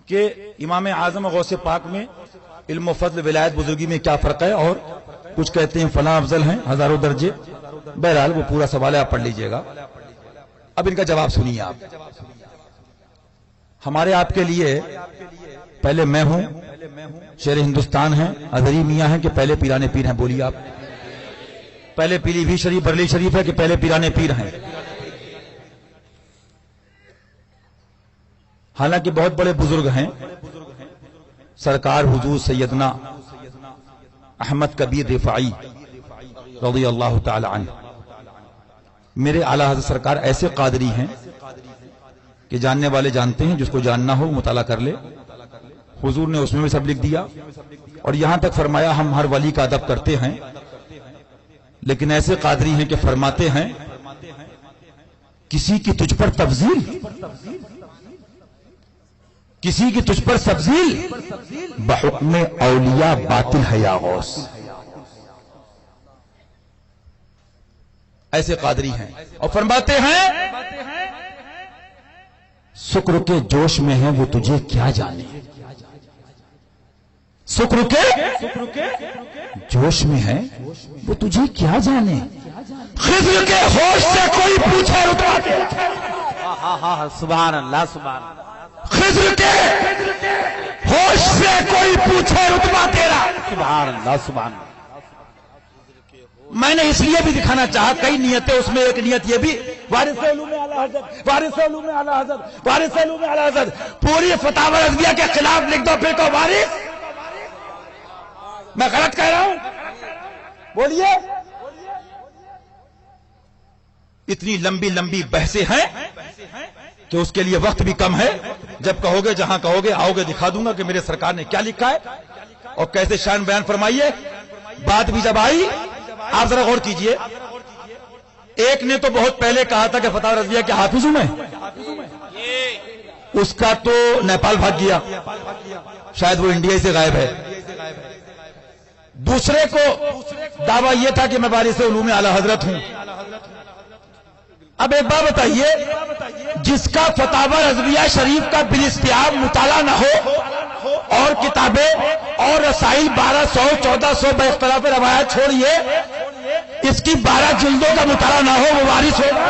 کہ امام اعظم غوث پاک میں علم و فضل ولایت بزرگی میں کیا فرق ہے، اور کچھ کہتے ہیں فلاں افضل ہیں ہزاروں درجے. بہرحال وہ پورا سوال ہے، آپ پڑھ لیجئے گا. اب ان کا جواب سنیے آپ. ہمارے آپ کے لیے پہلے میں ہوں، شیر ہندوستان ہیں، ازہری میاں ہیں کہ پہلے پیرانے پیر ہیں؟ بولیے آپ. پہلے پیلی بھی شریف برلی شریف ہے کہ پہلے پیرانے پیر ہیں؟ حالانکہ بہت بڑے بزرگ ہیں، سرکار حضور سیدنا احمد کبیر رفاعی رضی اللہ تعالی عنہ، میرے اعلیٰ حضرت سرکار ایسے قادری ہیں کہ جاننے والے جانتے ہیں، جس کو جاننا ہو مطالعہ کر لے. حضور نے اس میں بھی سب لکھ دیا، اور یہاں تک فرمایا ہم ہر ولی کا ادب کرتے ہیں، لیکن ایسے قادری ہیں کہ فرماتے ہیں کسی کی تجھ پر تفضیل، کسی کی تجھ پر تفضیل بحکم اولیاء باطل ہے یا غوث. ایسے قادری ہیں اور فرماتے ہیں شکر کے جوش میں ہے وہ تجھے کیا جانے. شکر کے جوش میں ہے وہ تجھے کیا جانے. خضر کے ہوش سے کوئی پوچھے رتبہ تیرا. سبحان اللہ سبحان اللہ. خضر کے ہوش سے کوئی پوچھے رتبہ تیرا. سبحان اللہ سبحان اللہ. میں نے اس لیے بھی دکھانا چاہا، کئی نیتیں اس میں، ایک نیت یہ بھی وارث علوم اعلی حضرت، وارث علوم اعلی حضرت، وارث علوم اعلی حضرت، پوری فتاوی رضویہ کے خلاف لکھ دو پھر کو وارث. میں غلط کہہ رہا ہوں؟ بولیے. اتنی لمبی لمبی بحثیں ہیں کہ اس کے لیے وقت بھی کم ہے. جب کہو گے، جہاں کہو گے آؤ گے، دکھا دوں گا کہ میرے سرکار نے کیا لکھا ہے اور کیسے شان بیان فرمائیے. بات بھی جب آئی، آپ ذرا غور کیجئے. ایک نے تو بہت پہلے کہا تھا کہ فتاوی رضویہ کے حافظ ہوں میں، اس کا تو نیپال بھاگ گیا، شاید وہ انڈیا سے غائب ہے. دوسرے کو دعویٰ یہ تھا کہ میں وارث علوم اعلی حضرت ہوں. اب ایک بات بتائیے، جس کا فتاوی رضویہ شریف کا بالاستیعاب مطالعہ نہ ہو اور کتابیں اور رسائل 1200 1400 بے اختلاف روایات چھوڑیے، اس کی 12 جلدوں کا مطالعہ نہ ہو، وہ وارث ہوگا؟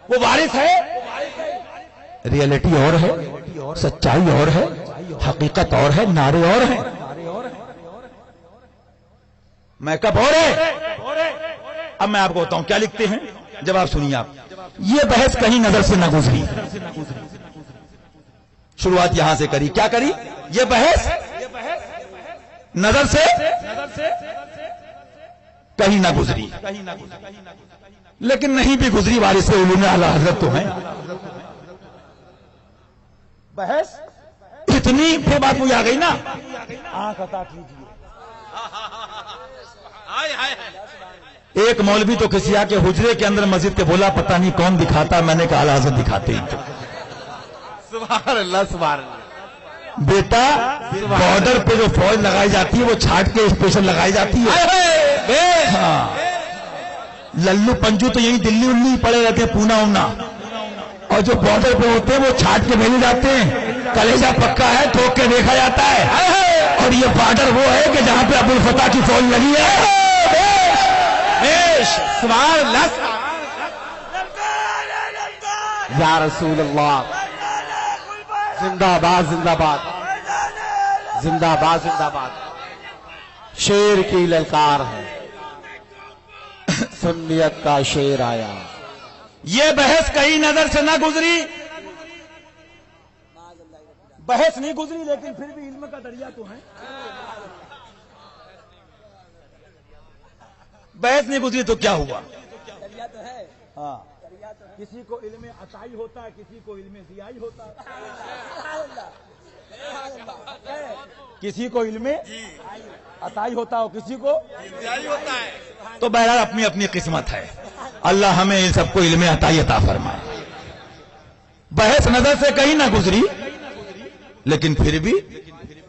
وہ وارث ہے؟ ریئلٹی اور ہے، سچائی اور ہے، حقیقت اور ہے، نعرے اور ہیں، میک اپ اور ہے. اب میں آپ کو بتاؤں کیا لکھتے ہیں، جواب سنیے آپ. یہ بحث کہیں نظر سے نہ گزری. شروعات یہاں سے کری. کیا کری؟ یہ بحث نظر سے کہیں نہ گزری، لیکن نہیں بھی گزری، وارث علوم اعلی حضرت تو ہیں. بحث اتنی، پھر بات مجھے آ گئی نا، آنکھ عطا کیجیے. ایک مولوی تو کسی آ کے حجرے کے اندر مسجد کے بولا پتہ نہیں کون دکھاتا، میں نے کہا اعلی حضرت دکھاتے ہی. سبحان اللہ سبحان اللہ. بیٹا بارڈر پہ جو فوج لگائی جاتی ہے وہ چھاٹ کے اسپیشل لگائی جاتی ہے. ہاں، للو پنجو تو یہی دلی الی پڑے رہتے ہیں، پونا اونا، اور جو بارڈر پہ ہوتے ہیں وہ چھاٹ کے بھیجے جاتے ہیں. کلیجہ پکا ہے، ٹھوک کے دیکھا جاتا ہے. اور یہ بارڈر وہ ہے کہ جہاں پہ ابو الفتح کی فوج لگی ہے. سبحان اللہ. یا رسول اللہ، زندہ باد زندہ باد زندہ باد زندہ باد. شیر کی للکار ہے، سنیت کا شیر آیا. یہ بحث کہیں نظر سے نہ گزری، بحث نہیں گزری، لیکن پھر بھی علم کا دریا تو ہے. بحث نہیں گزری تو کیا ہوا؟ دریا تو ہے. ہاں، کسی کو علم عطائی ہوتا ہے، کسی کو علم ضیائی ہوتا ہے. کسی کو علم عطائی ہوتا ہے اور کسی کو ضیائی ہوتا ہے. تو بہرحال اپنی اپنی قسمت ہے. اللہ ہمیں ان سب کو علم عطائی عطا فرمائے. بحث نظر سے کہیں نہ گزری، لیکن پھر بھی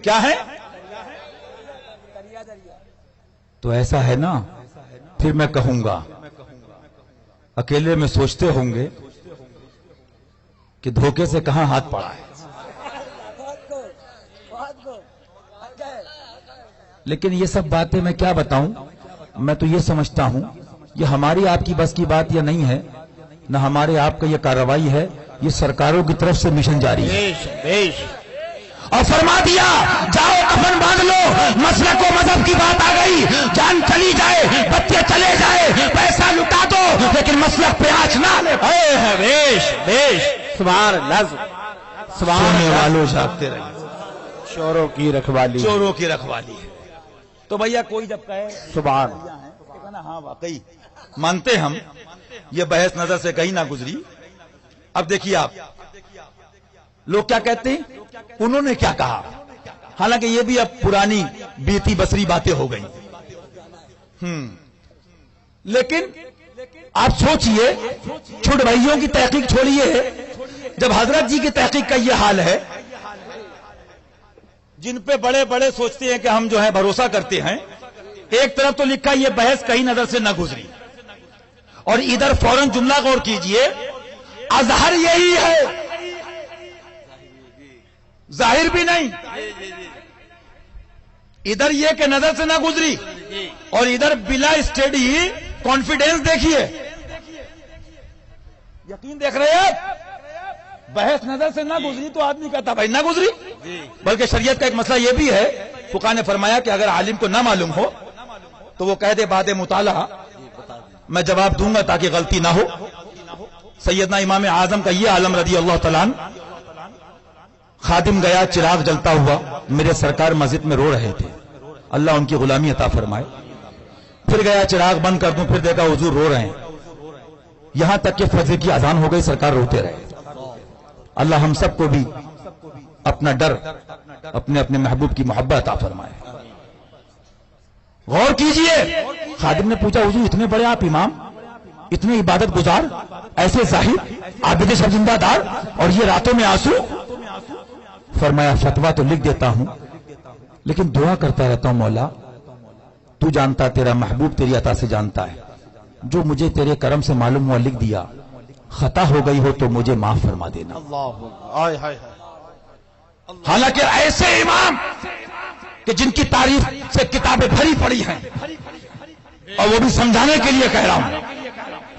کیا ہے؟ تو ایسا ہے نا، پھر میں کہوں گا، اکیلے میں سوچتے ہوں گے کہ دھوکے سے کہاں ہاتھ پڑا ہے. لیکن یہ سب باتیں میں کیا بتاؤں، میں تو یہ سمجھتا ہوں یہ ہماری آپ کی بس کی بات یہ نہیں ہے، نہ ہمارے آپ کا یہ کارروائی ہے، یہ سرکاروں کی طرف سے مشن جاری ہے۔ اور فرما دیا جاؤ کفن باندھ لو، مسلک و مذہب کی بات آ گئی، جان چلی جائے، بچے چلے جائے، پیسہ لٹا دو، لیکن مسلک پہ آنچ نہ لے۔ سبحان اللہ، سونے والوں جاگتے رہے، چوروں کی رکھوالی، چوروں کی رکھوالی ہے۔ تو بھیا کوئی جب کہے سبحان، ہاں واقعی مانتے ہم، یہ بحث نظر سے کہیں نہ گزری۔ اب دیکھیے آپ لوگ کیا کہتے ہیں، انہوں نے کیا کہا، حالانکہ یہ بھی اب پرانی بیتی بسری باتیں ہو گئی، لیکن آپ سوچئے چھوٹ بھائیوں کی تحقیق چھوڑیے، جب حضرت جی کی تحقیق کا یہ حال ہے، جن پہ بڑے بڑے سوچتے ہیں کہ ہم جو ہے بھروسہ کرتے ہیں، ایک طرف تو لکھا یہ بحث کہیں نظر سے نہ گزری، اور ادھر فوراً جملہ غور کیجئے، اظہر یہی ہے، ظاہر بھی نہیں، ادھر یہ کہ نظر سے نہ گزری، اور ادھر بلا اسٹڈی کانفیڈینس دیکھیے، یقین دیکھ رہے ہیں آپ، بحث نظر سے نہ گزری تو آدمی کہتا بھائی نہ گزری، بلکہ شریعت کا ایک مسئلہ یہ بھی ہے، فقہاء نے فرمایا کہ اگر عالم کو نہ معلوم ہو تو وہ کہہ دے بعد مطالعہ میں جواب دوں گا تاکہ غلطی نہ ہو۔ سیدنا امام اعظم کا یہ عالم رضی اللہ تعالیٰ عنہ، خادم گیا چراغ جلتا ہوا، میرے سرکار مسجد میں رو رہے تھے، اللہ ان کی غلامی عطا فرمائے، پھر گیا چراغ بند کر دوں، پھر دیکھا حضور رو رہے ہیں، یہاں تک کہ فجر کی اذان ہو گئی، سرکار روتے رہے۔ اللہ ہم سب کو بھی اپنا ڈر، اپنے اپنے محبوب کی محبت عطا فرمائے۔ غور کیجئے، خادم نے پوچھا حضور اتنے بڑے آپ امام، اتنے عبادت گزار، ایسے ظاہر عابد شب زندہ دار، اور یہ راتوں میں آنسو؟ فرمایا فتویٰ تو لکھ دیتا ہوں لیکن دعا کرتا رہتا ہوں، مولا تو جانتا، تیرا محبوب تیری عطا سے جانتا ہے، جو مجھے تیرے کرم سے معلوم ہوا لکھ دیا، خطا ہو گئی ہو تو مجھے معاف فرما دینا۔ حالانکہ ایسے امام کہ جن کی تعریف سے کتابیں بھری پڑی ہیں، اور وہ بھی سمجھانے کے لیے کہہ رہا ہوں،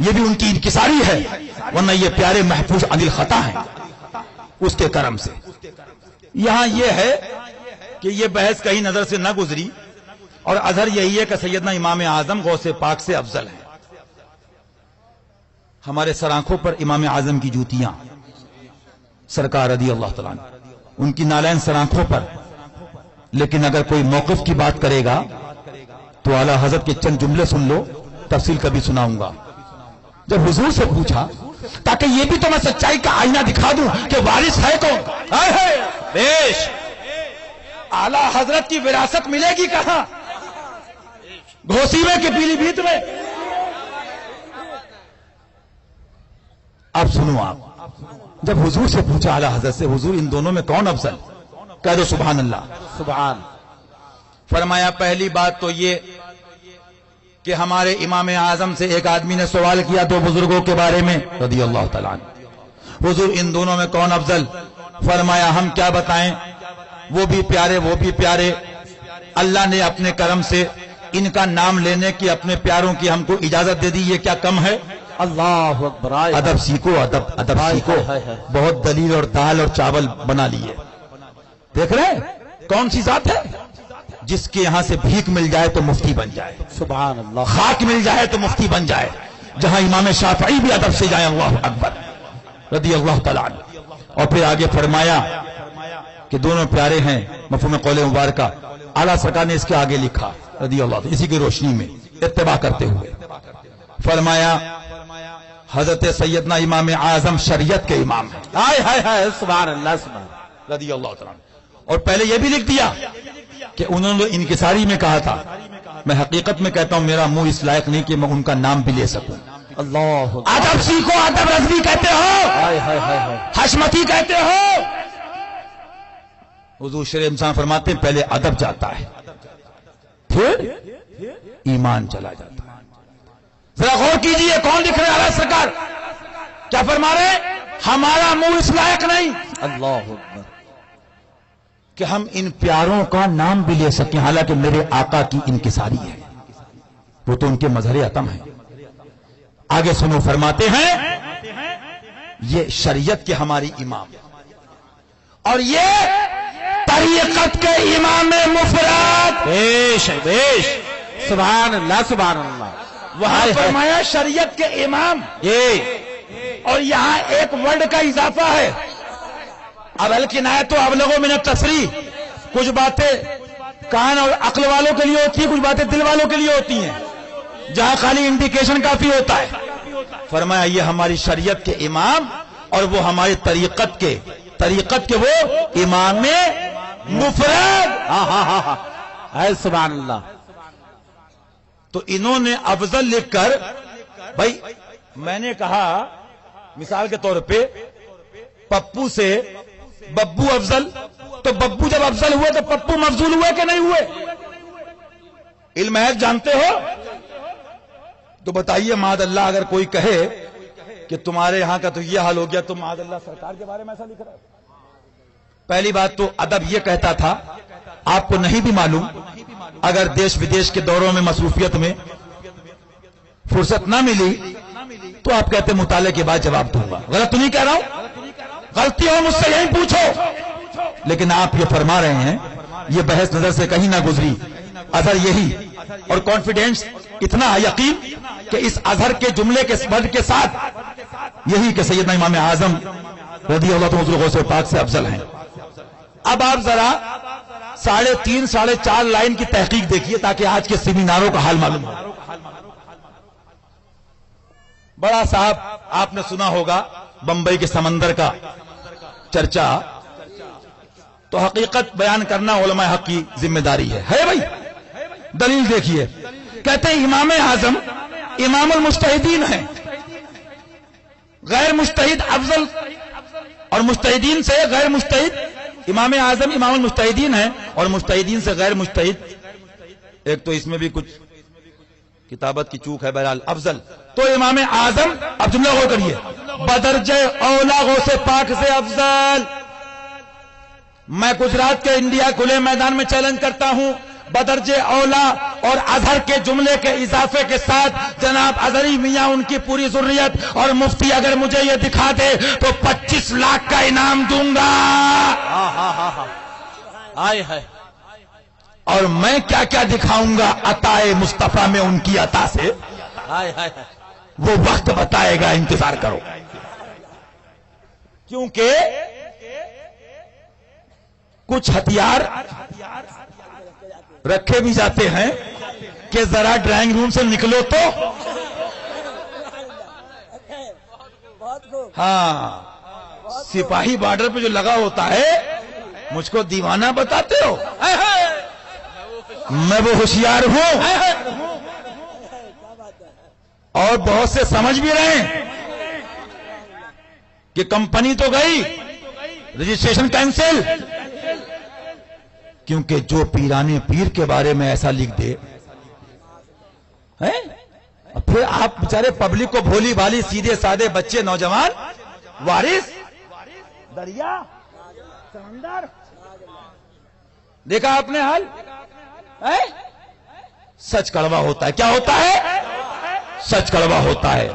یہ بھی ان کی انکساری ہے، ورنہ یہ پیارے محفوظ عن الخطا ہیں اس کے کرم سے۔ یہاں یہ ہے کہ یہ بحث کہیں نظر سے نہ گزری، اور اظہر یہی ہے کہ سیدنا امام اعظم غوث پاک سے افضل ہیں۔ ہمارے سر آنکھوں پر امام اعظم کی جوتیاں، سرکار رضی اللہ تعالیٰ عنہ، ان کی نالین سر آنکھوں پر، لیکن اگر کوئی موقف کی بات کرے گا تو اعلیٰ حضرت کے چند جملے سن لو، تفصیل کبھی سناؤں گا۔ جب حضور سے پوچھا تاکہ یہ بھی تو میں سچائی کا آئینہ دکھا دوں کہ وارث ہے کون، بیش اعلیٰ حضرت کی وراثت ملے گی کہاں، گھوسی میں کہ پیلی بھیت میں؟ اب سنو، آپ جب حضور سے پوچھا اعلیٰ حضرت سے، حضور ان دونوں میں کون افضل، کہہ دو سبحان اللہ۔ سبحان۔ فرمایا پہلی بات تو یہ کہ ہمارے امام اعظم سے ایک آدمی نے سوال کیا دو بزرگوں کے بارے میں رضی اللہ تعالیٰ عنہ، حضور ان دونوں میں کون افضل؟ فرمایا ہم کیا بتائیں، وہ بھی پیارے وہ بھی پیارے، اللہ نے اپنے کرم سے ان کا نام لینے کی اپنے پیاروں کی ہم کو اجازت دے دی، یہ کیا کم ہے؟ اللہ اکبر، ادب سیکھو، ادب سیکھو، بہت دلیل اور دال اور چاول بنا لیے۔ دیکھ رہے ہیں کون سی ذات ہے جس کے یہاں سے بھیک مل جائے تو مفتی بن جائے، سبحان اللہ، خاک مل جائے تو مفتی بن جائے، جہاں امام شافعی بھی ادب سے جائے، اللہ اکبر رضی اللہ تعالیٰ عنہ۔ اور پھر آگے فرمایا کہ دونوں پیارے ہیں، مفہوم قول مبارکہ اعلیٰ سرکار نے اس کے آگے لکھا رضی اللہ تعالیٰ، اسی کی روشنی میں اتباع کرتے ہوئے فرمایا حضرت سیدنا امام اعظم شریعت کے امام ہیں، سبحان اللہ، سبحان رضی اللہ تعالیٰ عنہ۔ اور پہلے یہ بھی لکھ دیا کہ انہوں نے انکساری میں کہا تھا، میں حقیقت میں کہتا ہوں میرا منہ اس لائق نہیں کہ میں ان کا نام بھی لے سکوں۔ اللہ، ادب سیکھو، ادب رضوی کہتے ہو، حشمتی کہتے ہو۔ حضور شرع انسان فرماتے ہیں پہلے ادب جاتا ہے پھر ایمان چلا جاتا ہے۔ ذرا غور کیجئے کون لکھ رہے ہیں، اعلیٰ سرکار کیا فرما رہے ہیں؟ ہمارا منہ اس لائق نہیں اللہ اکبر، کہ ہم ان پیاروں کا نام بھی لے سکیں، حالانکہ میرے آقا کی انکساری ہے، وہ تو ان کے مظہر عتم ہیں۔ آگے سنو، فرماتے ہیں یہ شریعت کے ہماری امام اور یہ طریقت کے امام مفرد، بیش بیش، سبحان اللہ سبحان اللہ۔ وہاں فرمایا شریعت کے امام، اور یہاں ایک ورڈ کا اضافہ ہے، اب الکنایہ تو ابلغ من التصریح، کچھ باتیں کان اور عقل والوں کے لیے ہوتی ہیں، کچھ باتیں دل والوں کے لیے ہوتی ہیں، جہاں خالی انڈیکیشن کافی ہوتا ہے۔ فرمایا یہ ہماری شریعت کے امام اور وہ ہماری طریقت کے وہ امام مفرد۔ ہے سبحان اللہ۔ تو انہوں نے افضل لکھ کر، بھائی میں نے کہا مثال کے طور پہ پپو سے ببو افضل، تو ببو جب افضل ہوئے تو پپو مفضول ہوئے کہ نہیں ہوئے؟ علم ہے جانتے ہو؟ تو بتائیے معاذ اللہ اگر کوئی کہے کہ تمہارے یہاں کا تو یہ حال ہو گیا، تو معاذ اللہ سرکار کے بارے میں ایسا لکھ رہا ہے۔ پہلی بات تو ادب یہ کہتا تھا، آپ کو نہیں بھی معلوم، اگر دیش ودیش کے دوروں میں مصروفیت میں فرصت نہ ملی تو آپ کہتے مطالعے کے بعد جواب دوں گا۔ غلط تو نہیں کہہ رہا ہوں، غلطی ہو مجھ سے یہی پوچھو، لیکن آپ یہ فرما رہے ہیں، یہ بحث نظر سے کہیں نہ گزری، اثر یہی، اور کانفیڈینس اتنا یقین کہ اس اظہر کے جملے کے ورڈ کے ساتھ یہی کہ سیدنا امام اعظم رضی اللہ عنہ سے پاک سے افضل ہیں۔ اب آپ ذرا 3.5 4.5 لائن کی تحقیق دیکھیے تاکہ آج کے سیمیناروں کا حال معلوم ہو۔ بڑا صاحب آپ نے سنا ہوگا بمبئی کے سمندر کا چرچا، تو حقیقت بیان کرنا علماء حق کی ذمہ داری ہے بھائی۔ دلیل دیکھیے، کہتے ہیں امام اعظم امام المجتہدین ہیں، غیر مجتہد افضل، اور مجتہدین سے غیر مجتہد، امام اعظم امام المجتہدین ہیں اور مجتہدین سے غیر مجتہد، ایک تو اس میں بھی کچھ کتابت کی چوک ہے، بہرحال افضل۔ تو امام اعظم، اب جملہ غور کریے، بدرجہ اولا غوث پاک سے افضل۔ میں گجرات کے انڈیا کھلے میدان میں چیلنج کرتا ہوں، بدرجہ اولا اور اظہر کے جملے کے اضافے کے ساتھ جناب اظہری میاں ان کی پوری ذریت اور مفتی اگر مجھے یہ دکھا دے تو 25 لاکھ کا انعام دوں گا۔ اور میں کیا کیا دکھاؤں گا عطائے مصطفیٰ میں ان کی عطا سے، وہ وقت بتائے گا، انتظار کرو۔ کیونکہ کچھ ہتھیار رکھے بھی جاتے ہیں کہ ذرا ڈرائنگ روم سے نکلو تو، ہاں سپاہی بارڈر پہ جو لگا ہوتا ہے مجھ کو دیوانہ بتاتے ہو، میں وہ ہوشیار ہوں، اور بہت سے سمجھ بھی رہے ہیں کہ کمپنی تو گئی، رجسٹریشن کینسل، کیونکہ جو پیرانے پیر کے بارے میں ایسا لکھ دے، پھر آپ بیچارے پبلک کو بھولی بھالی سیدھے سادے بچے، نوجوان، وارث، دریا، سمندر، دیکھا آپ نے حال؟ سچ کڑوا ہوتا ہے، کیا ہوتا ہے؟ سچ کڑوا ہوتا ہے۔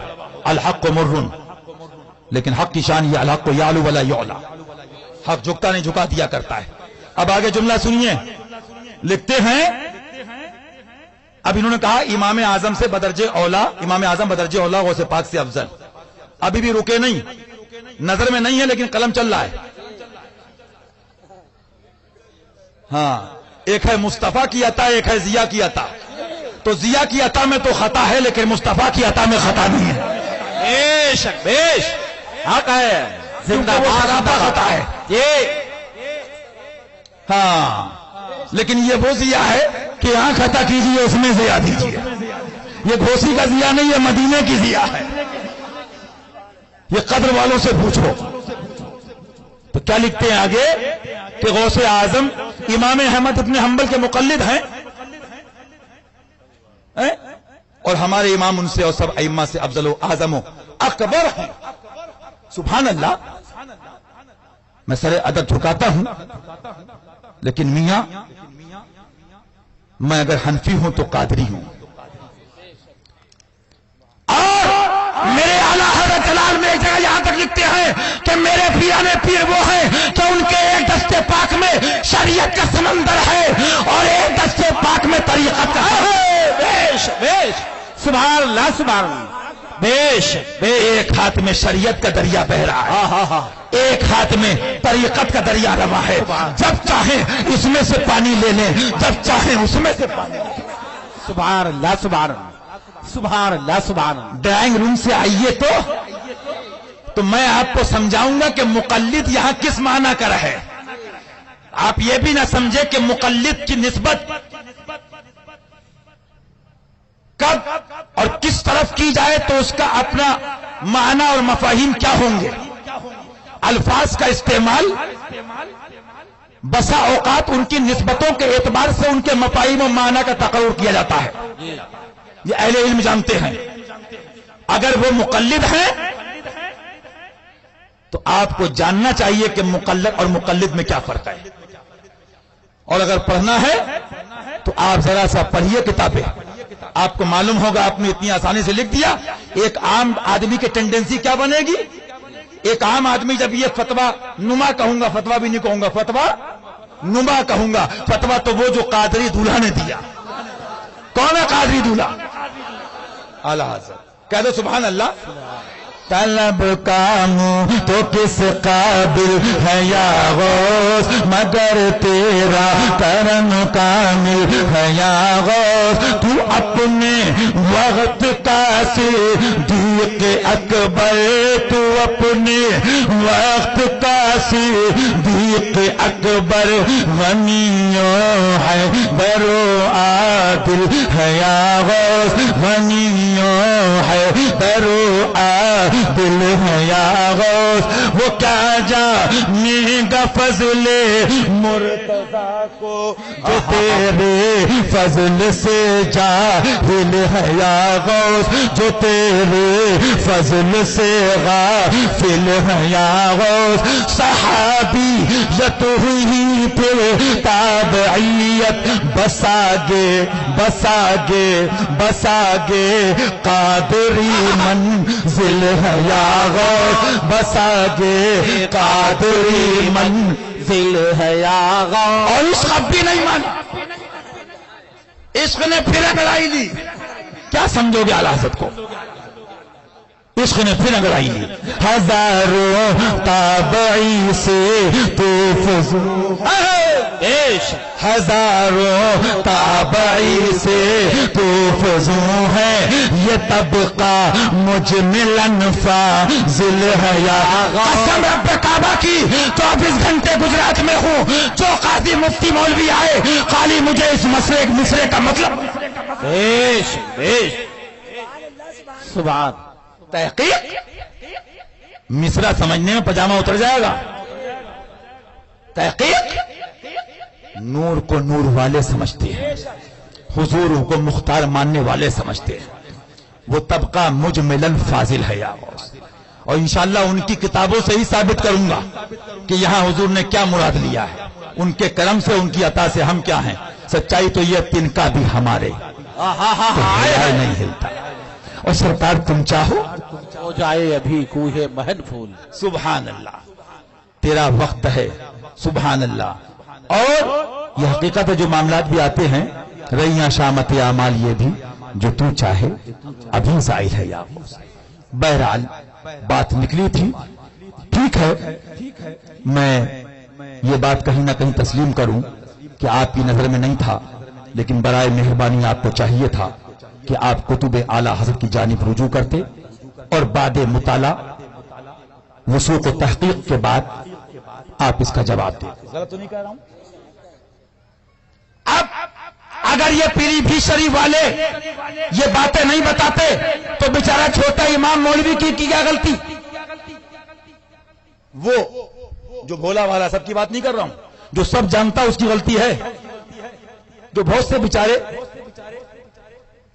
الحق مرن، لیکن حق کی شان یہ الحق کو یعلو ولا یعلا، حق جھکتا نہیں، جھکا دیا کرتا ہے۔ اب آگے جملہ سنیے، لکھتے ہیں، اب انہوں نے کہا امام اعظم سے بدرجہ اولا، امام اعظم بدرجہ اولا غوث پاک سے افضل۔ ابھی بھی رکے نہیں، نظر میں نہیں ہے لیکن قلم چل رہا ہے۔ ہاں، ایک ہے مصطفیٰ کی عطا، ایک ہے ضیاء کی عطا۔ تو ضیاء کی عطا میں تو خطا ہے لیکن مصطفیٰ کی عطا میں خطا نہیں ہے۔ بے شک بیش حق ہے، زندہ باد خطا ہے یہ، ہاں، لیکن یہ وہ ضیاء ہے کہ یہاں خطا کیجیے اس میں ضیاء دیجیے۔ یہ گھوسی کا ضیاء نہیں، یہ مدینے کی ضیاء ہے۔ یہ قدر والوں سے پوچھو۔ تو کیا لکھتے ہیں آگے کہ غوث اعظم امام احمد ابن حنبل کے مقلد ہیں، اور ہمارے امام ان سے اور سب ائمہ سے افضل و اعظم و اکبر ہیں۔ سبحان اللہ، میں سر ادب جھکاتا ہوں لیکن میاں میں اگر حنفی ہوں تو قادری ہوں، اور میرے اعلیٰ حضرت جلال میں ایک جگہ یہاں تک لکھتے ہیں کہ میرے پیرانے پیر وہ ہیں کہ ان کے ایک دستے پاک میں شریعت کا سمندر ہے اور ایک دستے پاک میں طریقت کا بیش بیش سبحان اللہ سبحان اللہ بیش ایک ہاتھ میں شریعت کا دریا بہ رہا ہے، ایک ہاتھ میں طریقت کا دریا روا ہے، جب چاہیں اس میں سے پانی لے لیں، جب چاہیں اس میں سے پانی لے لیں۔ سبحان اللہ سبحان اللہ سبحان اللہ سبحان اللہ۔ ڈرائنگ روم سے آئیے تو میں آپ کو سمجھاؤں گا کہ مقلد یہاں کس معنی کا ہے۔ آپ یہ بھی نہ سمجھے کہ مقلد کی نسبت کب اور کس طرف کی جائے تو اس کا اپنا معنی اور مفاہیم کیا ہوں گے۔ الفاظ کا استعمال بسا اوقات ان کی نسبتوں کے اعتبار سے ان کے مفاہیم و معنی کا تقرر کیا جاتا ہے، یہ اہل علم جانتے ہیں۔ اگر وہ مقلد ہیں تو آپ کو جاننا چاہیے کہ مقلد اور مقلد میں کیا فرق ہے، اور اگر پڑھنا ہے تو آپ ذرا سا پڑھیے کتابیں، آپ کو معلوم ہوگا۔ آپ نے اتنی آسانی سے لکھ دیا۔ ایک عام آدمی کی ٹینڈنسی کیا بنے گی؟ ایک عام آدمی جب یہ فتویٰ نما کہوں گا، فتویٰ بھی نہیں کہوں گا، فتویٰ نما کہوں گا۔ فتویٰ تو وہ جو قادری دولہا نے دیا۔ کون ہے قادری دولہا؟ اعلیٰ حضرت۔ کہہ دو سبحان اللہ۔ طلب کاموں تو کس قابل ہے یا غوث، مگر تیرا کرم کامل ہے یا غوث۔ تو اپنے وقت کا صدیق اکبر، تو اپنے وقت کا صدیق اکبر، غنیوں ہے برو عادل ہے یا غوث، غنیوں ہے برو عادل دل ہے یا غوث۔ وہ کیا جانے گا فضل مرتضیٰ کو، جو تیرے فضل سے جاہل ہے یا غوث، جو تیرے فضل سے غافل ہے یا غوث۔ صحابیت ہوئی پھر تابعیت، بساگے بساگے بساگے قادری منزل ہے یا غوث، بساگے قادری منزل ہے یا غوث۔ اور عشق اب بھی نہیں مانا، عشق نے پھر انگڑائی لی۔ کیا سمجھو گے اعلیٰ حضرت کو؟ عشق نے پھر انگڑائی لی۔ ہزاروں تابعی سے تو فضول، ہزاروں تابعی سے تو فضول ہے، یہ طبقہ مجملاً فاضل ہے یا غوث۔ قسم رب کعبہ کی 24 گھنٹے گجرات میں ہوں، جو قاضی مفتی مولوی آئے خالی مجھے اس مصرے کا مطلب بیش بیش سبحان۔ تحقیق مصرع سمجھنے میں پجامہ اتر جائے گا۔ تحقیق نور کو نور والے سمجھتے ہیں، حضور کو مختار ماننے والے سمجھتے ہیں۔ وہ طبقہ مجملاً فاضل ہے یا غوث، اور انشاءاللہ ان کی کتابوں سے ہی ثابت کروں گا کہ یہاں حضور نے کیا مراد لیا ہے۔ ان کے کرم سے، ان کی عطا سے ہم کیا ہیں۔ سچائی تو یہ تنکا بھی ہمارے نہیں ہلتا، اور سرکار تم چاہو ہو جائے ابھی کوہ مہن پھول۔ سبحان اللہ، تیرا وقت ہے، سبحان اللہ۔ اور یہ حقیقت ہے، جو معاملات بھی آتے ہیں، ریاں شامت اعمال، یہ بھی جو تو چاہے ابھی ظاہر ہے یا غوث۔ بہرحال بات نکلی تھی، ٹھیک ہے، میں یہ بات کہیں نہ کہیں تسلیم کروں کہ آپ کی نظر میں نہیں تھا، لیکن برائے مہربانی آپ کو چاہیے تھا کہ آپ کتب اعلیٰ حضرت کی جانب رجوع کرتے، اور بعد مطالعہ وثوق و تحقیق کے بعد آپ اس کا جواب دیں۔ غلط تو نہیں کہہ رہا ہوں؟ اب اگر یہ پیری بھی شریف والے یہ باتیں نہیں بتاتے تو بیچارہ چھوٹا امام مولوی کی کیا غلطی؟ وہ جو بھولا والا، سب کی بات نہیں کر رہا ہوں، جو سب جانتا اس کی غلطی ہے۔ جو بہت سے بیچارے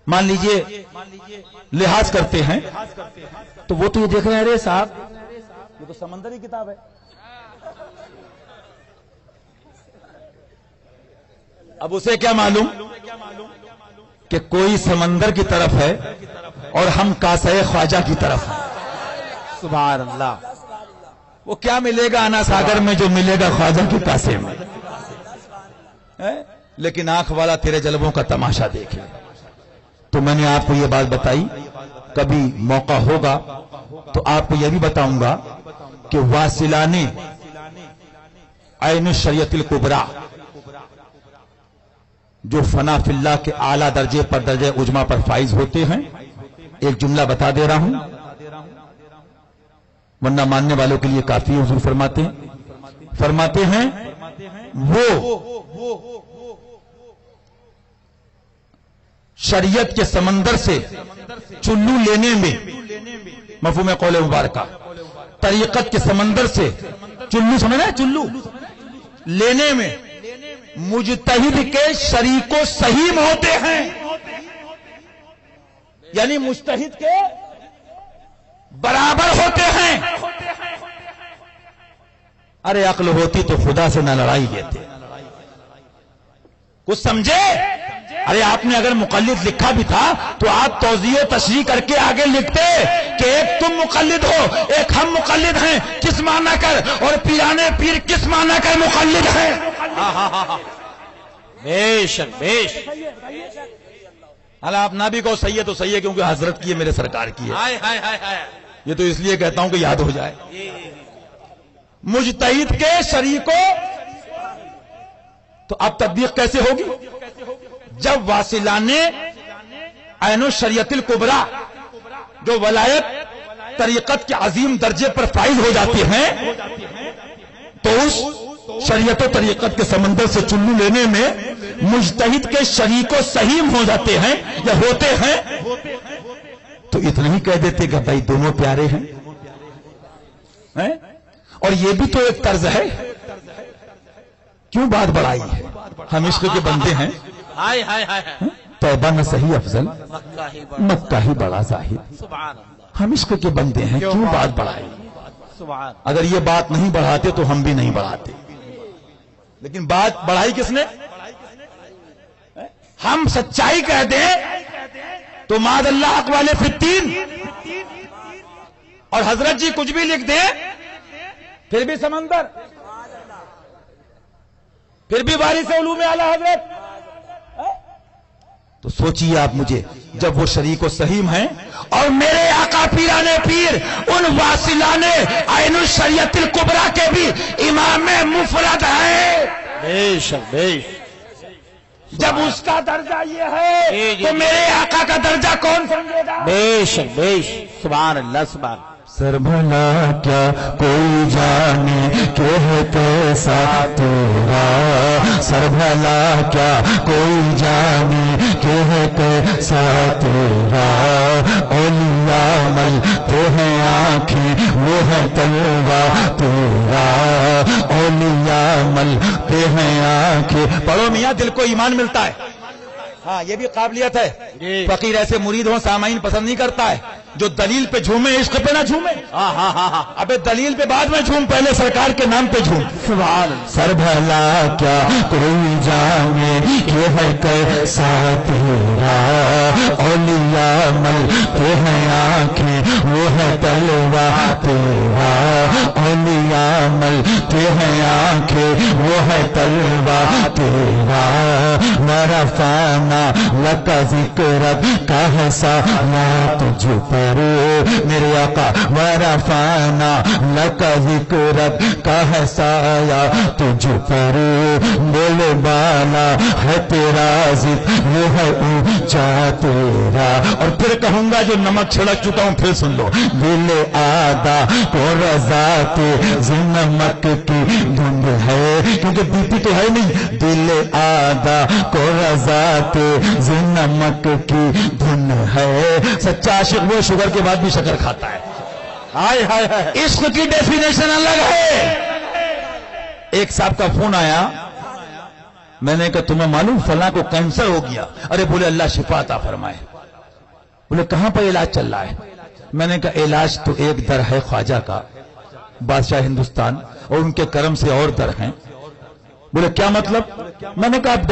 مان لیجئے لحاظ کرتے ہیں، تو وہ تو یہ دیکھ رہے ہیں، ارے صاحب یہ تو سمندری کتاب ہے، اب اسے کیا معلوم کہ کوئی سمندر کی طرف ہے اور ہم کاسے خواجہ کی طرف ہیں. سبحان اللہ. وہ کیا ملے گا انا ساگر میں جو ملے گا خواجہ کے کاسے میں. لیکن آنکھ والا تیرے جلووں کا تماشا دیکھے. تو میں نے آپ کو یہ بات بتائی, کبھی موقع ہوگا تو آپ کو یہ بھی بتاؤں گا کہ واصلان عین الشریعت الکبریٰ جو فنا فی اللہ کے اعلیٰ درجے پر درجہ عجمہ پر فائز ہوتے ہیں. ایک جملہ بتا دے رہا ہوں ورنہ ماننے والوں کے لیے کافی. حضور فرماتے ہیں وہ شریعت کے سمندر سے چلو لینے میں, مفہوم قول مبارکہ, طریقت کے سمندر سے چلو سمجھنا ہے, چلو لینے میں مجتہد کے شریک و سہیم ہوتے ہیں. یعنی مجتہد کے برابر ہوتے ہیں. ارے عقل ہوتی تو خدا سے نہ لڑائی لیتے. کچھ سمجھے؟ ارے آپ نے اگر مقلد لکھا بھی تھا تو آپ توضیح و تشریح کر کے آگے لکھتے کہ ایک تم مقلد ہو, ایک ہم مقلد ہیں, کس معنی کر, اور پیرانے پیر کس معنی کر مقلد ہیں. بے شک بے شک. حالا آپ نہ بھی کہو سید تو صحیح ہے کیونکہ حضرت کی ہے, میرے سرکار کی ہے. یہ تو اس لیے کہتا ہوں کہ یاد ہو جائے. مجتہد کے شریکوں, تو اب تطبیق کیسے ہوگی جب واصلان عین الشریعت الکبریٰ جو ولایت طریقت کے عظیم درجے پر فائز ہو جاتے ہیں تو اس شریعت و طریقت کے سمندر سے چلو لینے میں مجتہد کے شریک و سہیم ہو جاتے ہیں یا ہوتے ہیں. تو اتنا ہی کہہ دیتے کہ بھائی دونوں پیارے ہیں. اور یہ بھی تو ایک طرز ہے, کیوں بات بڑھائی ہے؟ ہم عشق کے بندے ہیں. توبہ نہ صحیح افضل, مکہ ہی بڑا زاہد. ہم عشق کے بندے ہیں, کیوں بات بڑھائی؟ اگر یہ بات نہیں بڑھاتے تو ہم بھی نہیں بڑھاتے. لیکن بات بڑھائی کس نے؟ ہم سچائی کہہ دیں تو معاذ اللہ اقوال فی الدین, اور حضرت جی کچھ بھی لکھ دیں پھر بھی سمندر, پھر بھی وارث علوم اعلی حضرت. تو سوچئے آپ مجھے, جب وہ شریک و سہیم ہیں اور میرے آقا پیرانے پیر ان واصلان عین الشریعت الکبریٰ کے بھی امام مفرد ہیں, بے شک بے شک. جب اس کا درجہ یہ ہے تو میرے آقا کا درجہ کون سمجھے گا؟ بے شک بے شک. سبحان اللہ سبحان. سر بھلا کیا کوئی جانے کہ ہے کیسا تیرا, سر بھلا کیا کوئی جانے کہ ہے کیسا تیرا. اولیاء ملتے ہیں آنکھیں وہ ہے تلوار تیرا, اولیاء ملتے ہیں آنکھیں. پڑھو میاں, دل کو ایمان ملتا ہے. ہاں یہ بھی قابلیت ہے. فقیر ایسے مرید ہوں سامعین پسند نہیں کرتا ہے جو دلیل پہ جھومے, عشق پہ نہ جھومے. ابے دلیل پہ بعد میں جھوم, پہلے سرکار کے نام پہ جھوم. سر بھلا کیا کوئی جانے کہ ہے کیسا تیرا, اولیاء ملتے ہیں آنکھیں وہ ہے تلوار تیرا, اولیاء ملتے ہیں آنکھیں وہ ہے تلوار تیرا. ورفعنا لک ذکرک کا ہے سایہ تجھ پر میرے آقا, ورفعنا لک ذکرک کا ہے سایہ تجھ پر. بول بالا ہے تیرا ذکر وہ ہے اونچا تیرا. اور پھر کہوں گا جو نمک چھڑک چکا ہوں پھر سن لو. دل آدھا کو رضا نمک کی دھند ہے, کیونکہ بی پی تو ہے نہیں. دل آدھا کو رضا نمک کی دھن ہے. سچا عاشق وہ شوگر کے بعد بھی شکر کھاتا ہے. ہائے ہائے ہائے, عشق کی ڈیفینیشن الگ ہے. ایک صاحب کا فون آیا, میں نے کہا تمہیں معلوم فلاں کو کینسر ہو گیا؟ ارے بولے اللہ شفا عطا فرمائے. بولے کہاں پر علاج چل رہا ہے؟ میں نے کہا علاج تو ایک در ہے خواجہ کا, بادشاہ ہندوستان, اور ان کے کرم سے اور در ہیں. بولے کیا مطلب؟ میں نے کہا